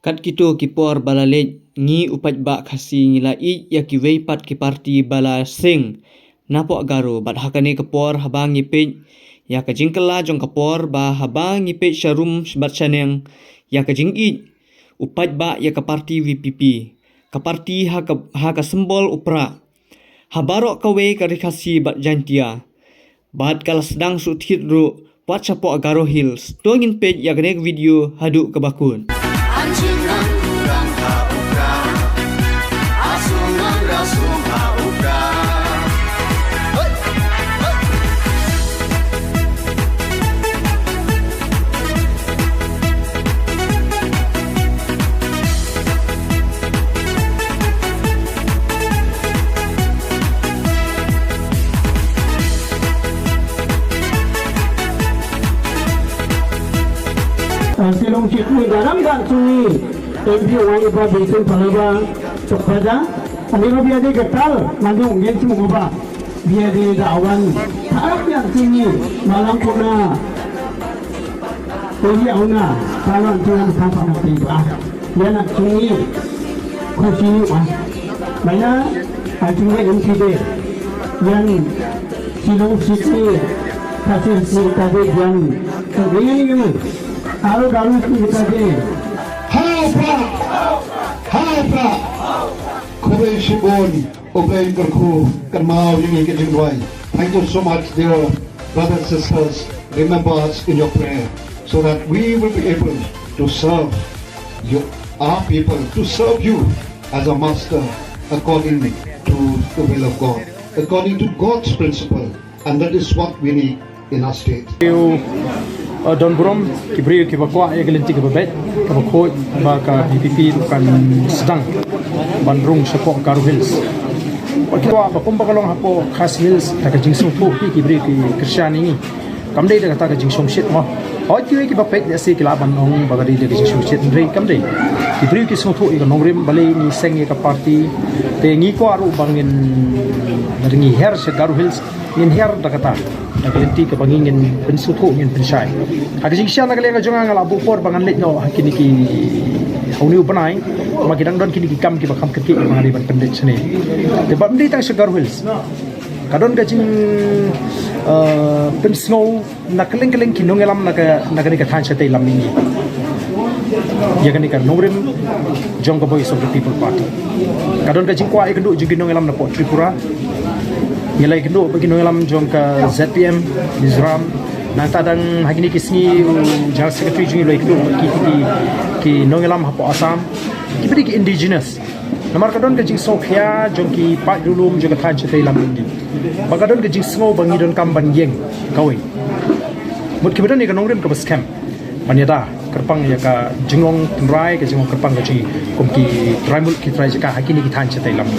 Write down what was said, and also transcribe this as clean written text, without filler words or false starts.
Kat kito kipor balalet ngi upat ba kasi ngila ya ki weipat ki parti bala sing napo agaro bat hakane kapor habang ngipit ya ka jingkala jong kapor ba habang ngipit sharum bat chaneng ya ka jingi upat ba ya ka parti VPP ka parti ha ka simbol upra habaro ka we ka rikasi bat jantia bat kala sedang suthit ru wat chapo agaro hills tongin page ya ka video hadu ka bakun. Silong cikgu dalam dan sunyi MP orang iba betul palaba cokpada ambil biar dia getal mandung dia cuma ubah biar dia dawan harap yang sunyi malam puna jadi auna kalau tuan sampai nanti bah dia nak sunyi kursi ah banyak akhirnya MCD yang silong cikgu kasih tadi yang begini Halo kami kita ini. Hapa. Kue shibon, obey berku, kermau yang ingin jengwai. Thank you so much, dear brothers and sisters. Remember us in your prayer, so that we will be able to serve you, our people, to serve you as a master according to the will of God, according to God's principle, and that is what we need in our state. Don Brom kibri kibakwa ya gelinti kibabet kabakho ba ka DPP kan sedang bandrung sepok Garo Hills wakwa ba kumba kalong hapo khas hills ta ka jingsung thu kibri ki kristiani kamdei da ta ka jingsung shit mo hoi ki babet ya se kilaban ong bagari da jingsung shit rei kamdei kibri ki sung thu i nongrim bale ni seng ka party te ngi ko aru bangin ngi her se Garo Hills in her da kata naglinti ka bangingin pensuto ngin pensai aging siya nagalenga jonga ngala bupor bangan let no kini ki hauni upanai magidang don kini ki kam ki bakam kiti mangari ban pendek sene de bamdi tang Garo Hills kadon gajing pensno nakaleng kinong elam nagani ka than sate lam ningi yagani ka nongrim jong ka voice of the people party kadon gajing kwa ikendu jinginong elam na po Tripura nilai kendo bagi nongelam jong ka ZPM Mizoram nang tadang hagini kisni General Secretary jungi nilai kendo ki nongelam hapo Assam ki beri ki indigenous namar kadon ka jing sokhya jong ki pat dulum jong ka than chete lam indi bagadon ka jing sngo bangi don kam ban yeng kawe mut ki bedon ni ka nongrim ka bascam panyada kerpang ya ka jingong trai ka jingong kerpang ka ji kom ki trai mul ki trai ka hagini ki than chete lam